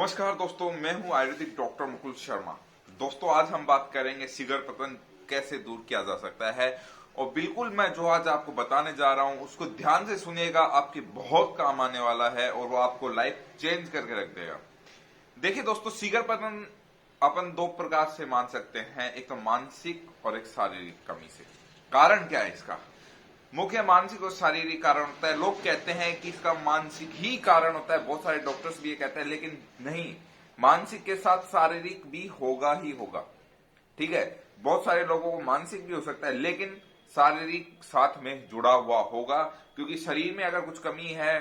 नमस्कार दोस्तों, मैं हूं आयुर्वेदिक डॉक्टर मुकुल शर्मा। दोस्तों, आज हम बात करेंगे सिगर पतन कैसे दूर किया जा सकता है। और बिल्कुल मैं जो आज आपको बताने जा रहा हूं उसको ध्यान से सुनिएगा, आपके बहुत काम आने वाला है और वो आपको लाइफ चेंज करके रख देगा। देखिए दोस्तों, सिगर पतन अपन दो प्रकार से मान सकते हैं, एक तो मानसिक और एक शारीरिक कमी से। कारण क्या है इसका? मुख्य मानसिक और शारीरिक कारण होता है। लोग कहते हैं कि इसका मानसिक ही कारण होता है, बहुत सारे डॉक्टर्स भी ये कहते हैं, लेकिन नहीं, मानसिक के साथ शारीरिक भी होगा ही होगा। ठीक है, बहुत सारे लोगों को मानसिक भी हो सकता है, लेकिन शारीरिक साथ में जुड़ा हुआ होगा, क्योंकि शरीर में अगर कुछ कमी है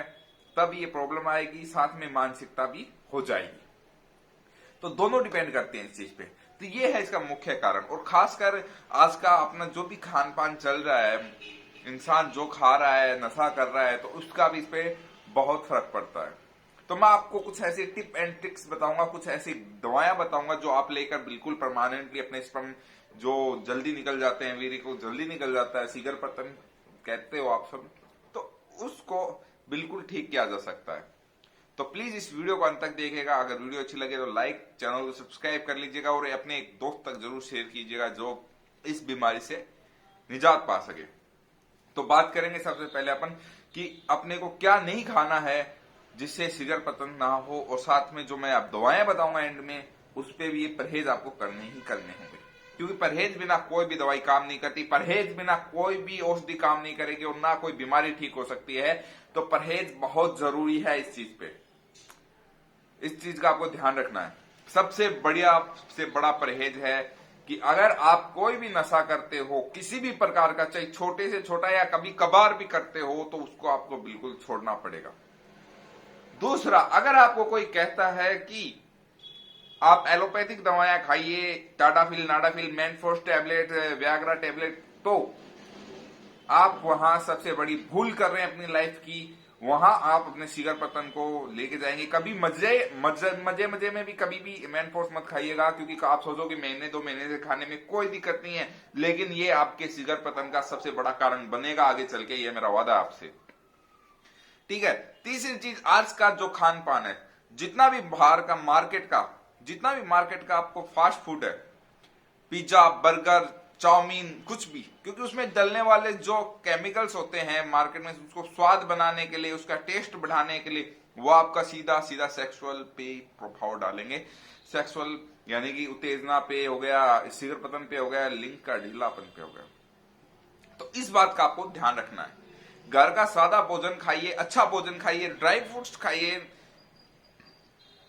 तब ये प्रॉब्लम आएगी, साथ में मानसिकता भी हो जाएगी। तो दोनों डिपेंड करते हैं इस चीज पे। तो ये है इसका मुख्य कारण। और खासकर आज का अपना जो भी खान पान चल रहा है, इंसान जो खा रहा है, नशा कर रहा है, तो उसका भी इस पे बहुत फर्क पड़ता है। तो मैं आपको कुछ ऐसी टिप एंड ट्रिक्स बताऊंगा, कुछ ऐसी दवाएं बताऊंगा जो आप लेकर बिल्कुल परमानेंटली अपने स्पर्म जो जल्दी निकल जाते हैं, वीर्य को जल्दी निकल जाता है, सिगर पतन कहते हो आप सब, तो उसको बिल्कुल ठीक किया जा सकता है। तो प्लीज इस वीडियो को अंत तक देखिएगा। अगर वीडियो अच्छी लगे तो लाइक, चैनल को सब्सक्राइब कर लीजिएगा और अपने एक दोस्त तक जरूर शेयर कीजिएगा जो इस बीमारी से निजात पा सके। तो बात करेंगे सबसे पहले अपन कि अपने को क्या नहीं खाना है जिससे सिगर पतन ना हो, और साथ में जो मैं आप दवाएं बताऊंगा एंड में, उस पे भी ये परहेज आपको करने ही करने होंगे, क्योंकि परहेज बिना कोई भी दवाई काम नहीं करती, परहेज बिना कोई भी औषधि काम नहीं करेगी और ना कोई बीमारी ठीक हो सकती है। तो परहेज बहुत जरूरी है इस चीज पे, इस चीज का आपको ध्यान रखना है। सबसे बढ़िया से बड़ा परहेज है कि अगर आप कोई भी नशा करते हो किसी भी प्रकार का, चाहे छोटे से छोटा या कभी कभार भी करते हो, तो उसको आपको बिल्कुल छोड़ना पड़ेगा। दूसरा, अगर आपको कोई कहता है कि आप एलोपैथिक दवाएं खाइए, टाडाफिल, नाडाफिल, मैनफोर्स टैबलेट, व्याग्रा टैबलेट, तो आप वहां सबसे बड़ी भूल कर रहे हैं अपनी लाइफ की। वहां आप अपने सिगर पतन को लेके जाएंगे। कभी मजे में भी कभी भी मैनफोर्स मत खाइएगा, क्योंकि आप सोचो कि महीने 2 महीने से खाने में कोई दिक्कत नहीं है, लेकिन ये आपके सिगर पतन का सबसे बड़ा कारण बनेगा आगे चल के, ये मेरा वादा आपसे। ठीक है। तीसरी चीज, आज का जो खान पान है, जितना भी बाहर का मार्केट का आपको फास्ट फूड है, पिज्जा, बर्गर, चाउमीन, कुछ भी, क्योंकि उसमें डलने वाले जो केमिकल्स होते हैं मार्केट में, उसको स्वाद बनाने के लिए, उसका टेस्ट बढ़ाने के लिए, वो आपका सीधा सीधा सेक्सुअल पे प्रभाव डालेंगे। सेक्सुअल यानी कि उत्तेजना पे हो गया, सिगर पतन पे हो गया, लिंग का ढीलापन पे हो गया। तो इस बात का आपको ध्यान रखना है। घर का सादा भोजन खाइए, अच्छा भोजन खाइए, ड्राई फ्रूट्स खाइए,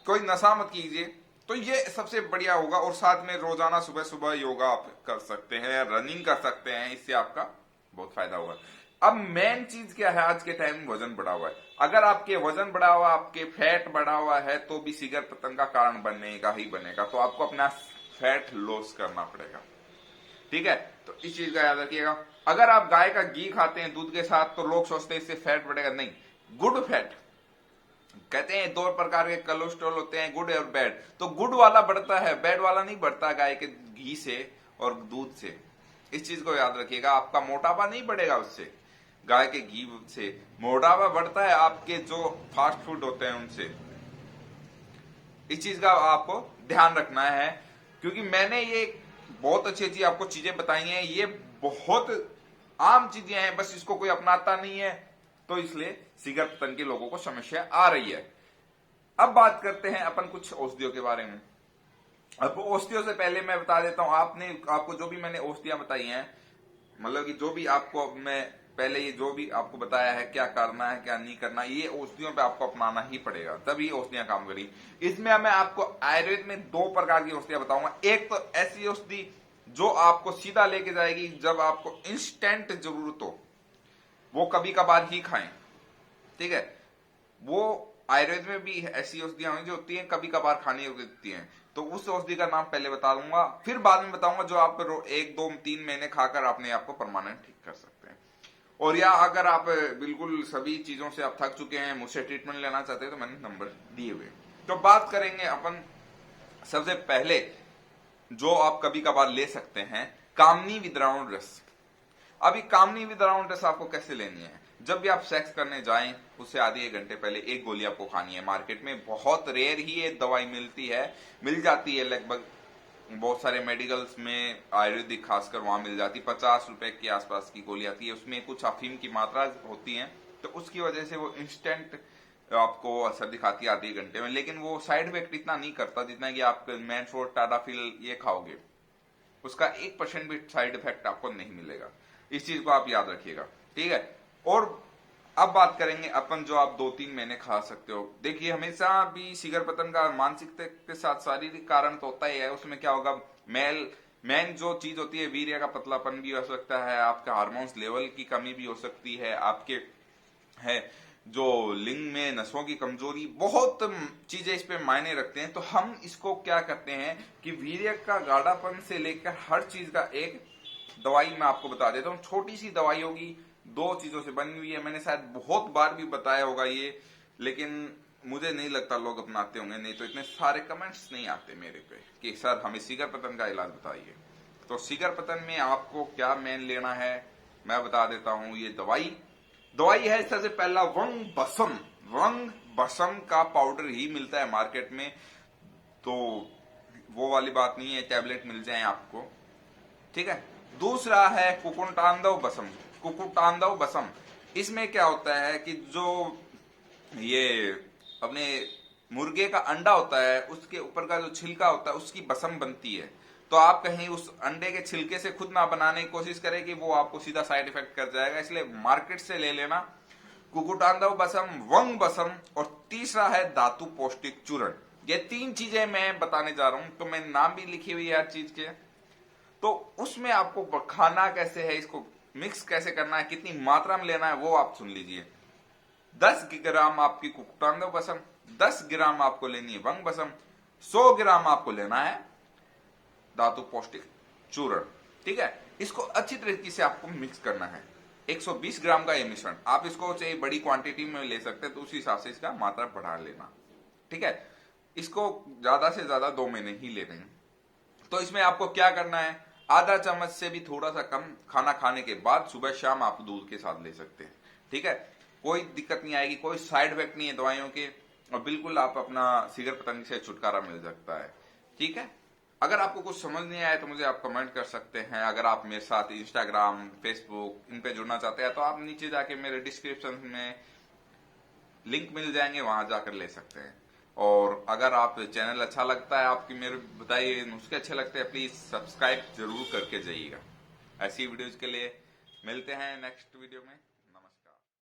कोई नशा मत कीजिए, तो ये सबसे बढ़िया होगा। और साथ में रोजाना सुबह सुबह योगा आप कर सकते हैं, रनिंग कर सकते हैं, इससे आपका बहुत फायदा होगा। अब मेन चीज क्या है, आज के टाइम में वजन बढ़ा हुआ है। अगर आपके वजन बढ़ा हुआ, आपके फैट बढ़ा हुआ है, तो भी सिगर पतन का कारण बनेगा ही बनेगा। तो आपको अपना फैट लॉस करना पड़ेगा। ठीक है, तो इस चीज का याद रखिएगा। अगर आप गाय का घी खाते हैं दूध के साथ, तो लोग सोचते हैं इससे फैट बढ़ेगा, नहीं। गुड फैट, कहते हैं 2 प्रकार के कोलेस्ट्रॉल होते हैं, गुड और बैड। तो गुड वाला बढ़ता है, बैड वाला नहीं बढ़ता गाय के घी से और दूध से। इस चीज को याद रखिएगा। आपका मोटापा नहीं बढ़ेगा उससे, गाय के घी से। मोटापा बढ़ता है आपके जो फास्ट फूड होते हैं उनसे। इस चीज का आपको ध्यान रखना है, क्योंकि मैंने ये बहुत अच्छी अच्छी आपको चीजें बताई हैं। ये बहुत आम चीजें हैं, बस इसको कोई अपनाता नहीं है, तो इसलिए सिगर पतन के लोगों को समस्या आ रही है। अब बात करते हैं अपन कुछ औषधियों के बारे में। अब औषधियों से पहले मैं बता देता हूं, आपको जो भी मैंने औषधियां बताई हैं, मतलब कि जो भी आपको मैं पहले ये जो भी आपको बताया है क्या करना है क्या नहीं करना, ये औषधियों पे आपको अपनाना ही पड़ेगा, तभी औषधियां काम करेगी। इसमें मैं आपको आयुर्वेद में 2 प्रकार की औषधियां बताऊंगा। एक तो ऐसी औषधि जो आपको सीधा लेके जाएगी जब आपको इंस्टेंट जरूरत हो, वो कभी कभार ही खाएं। ठीक है, वो आयुर्वेद में भी ऐसी औषधियां जो होती हैं कभी कभार खानी होती हैं, तो उस औषधि का नाम पहले बता दूंगा, फिर बाद में बताऊंगा जो आप 1, 2, 3 महीने खाकर अपने आप को परमानेंट ठीक कर सकते हैं। और या अगर आप बिल्कुल सभी चीजों से आप थक चुके हैं, मुझसे ट्रीटमेंट लेना चाहते हैं, तो मैंने नंबर दिए हुए। तो बात करेंगे अपन सबसे पहले जो आप कभी कभार ले सकते हैं, कामनी विद्रावण रस। अभी कामनी विद्रावण रस आपको कैसे लेनी है? जब भी आप सेक्स करने जाएं उससे आधे एक घंटे पहले एक गोली आपको खानी है। मार्केट में बहुत रेयर ही ये दवाई मिलती है, मिल जाती है लगभग बहुत सारे मेडिकल्स में, आयुर्वेदिक खासकर वहां मिल जाती है। 50 रुपए के आसपास की गोली आती है, उसमें कुछ अफीम की मात्रा होती है, तो उसकी वजह से वो इंस्टेंट आपको असर दिखाती है आधे घंटे में, लेकिन वो साइड इफेक्ट इतना नहीं करता जितना कि आप मैनफोर्ड टाडाफिल ये खाओगे, उसका 1% भी साइड इफेक्ट आपको नहीं मिलेगा। इस चीज को आप याद रखिएगा, ठीक है। और अब बात करेंगे अपन जो आप 2-3 महीने खा सकते हो। देखिए हमेशा भी शिगर पतन का मानसिकता के साथ शारीरिक कारण तो होता ही है। उसमें क्या होगा, मेन जो चीज होती है वीर्य का पतलापन भी हो सकता है, आपका हार्मोन्स लेवल की कमी भी हो सकती है, आपके है जो लिंग में नसों की कमजोरी, बहुत चीजें इस पे मायने रखते हैं। तो हम इसको क्या करते हैं कि वीर्य का गाढ़ापन से लेकर हर चीज का एक दवाई मैं आपको बता देता हूँ। छोटी सी दवाई होगी, 2 चीजों से बनी हुई है। मैंने शायद बहुत बार भी बताया होगा ये, लेकिन मुझे नहीं लगता लोग अपनाते होंगे, नहीं तो इतने सारे कमेंट्स नहीं आते मेरे पे कि सर हमें शिगर पतन का इलाज बताइए। तो शिगर पतन में आपको क्या मेन लेना है मैं बता देता हूं। ये दवाई है सबसे पहला वंग बसम। वंग बसम का पाउडर ही मिलता है मार्केट में, तो वो वाली बात नहीं है टैबलेट मिल जाए आपको, ठीक है। दूसरा है कुकुटांडव बसम। कुकुटांडव बसम, इसमें क्या होता है कि जो ये अपने मुर्गे का अंडा होता है उसके ऊपर का जो छिलका होता है उसकी बसम बनती है। तो आप कहीं उस अंडे के छिलके से खुद ना बनाने की कोशिश करें कि वो आपको सीधा साइड इफेक्ट कर जाएगा, इसलिए मार्केट से ले लेना कुकुटांडव बसम, वंग बसम। और तीसरा है धातु पौष्टिक चूर्ण। ये 3 चीजें मैं बताने जा रहा हूं, तो मैं नाम भी लिखी हुई है हर चीज के। तो उसमें आपको खाना कैसे है, इसको मिक्स कैसे करना है, कितनी मात्रा में लेना है वो आप सुन लीजिए। 10 ग्राम आपकी कुकुटांडव बसम, 10 ग्राम आपको लेनी है वंग बसम, 100 ग्राम आपको लेना है धातु पौष्टिक चूर्ण, ठीक है। इसको अच्छी तरीके से आपको मिक्स करना है। 120 ग्राम का ये मिश्रण, आप इसको चाहिए बड़ी क्वांटिटी में ले सकते हैं तो उस हिसाब से इसका मात्रा बढ़ा लेना, ठीक है। इसको ज्यादा से ज्यादा 2 महीने ही लेने हैं। तो इसमें आपको क्या करना है, आधा चम्मच से भी थोड़ा सा कम खाना खाने के बाद सुबह शाम आप दूध के साथ ले सकते हैं, ठीक है। कोई दिक्कत नहीं आएगी, कोई साइड इफेक्ट नहीं है दवाइयों के, और बिल्कुल आप अपना शिगर पतंग से छुटकारा मिल सकता है, ठीक है। अगर आपको कुछ समझ नहीं आया तो मुझे आप कमेंट कर सकते हैं। अगर आप मेरे साथ इंस्टाग्राम, फेसबुक इन पे जुड़ना चाहते हैं तो आप नीचे जाके मेरे डिस्क्रिप्शन में लिंक मिल जाएंगे, वहां जाकर ले सकते हैं। और अगर आप चैनल अच्छा लगता है, आपकी मेरे बताइए नुस्खे अच्छे लगते हैं, प्लीज सब्सक्राइब जरूर करके जाइएगा। ऐसी वीडियोज के लिए मिलते हैं नेक्स्ट वीडियो में।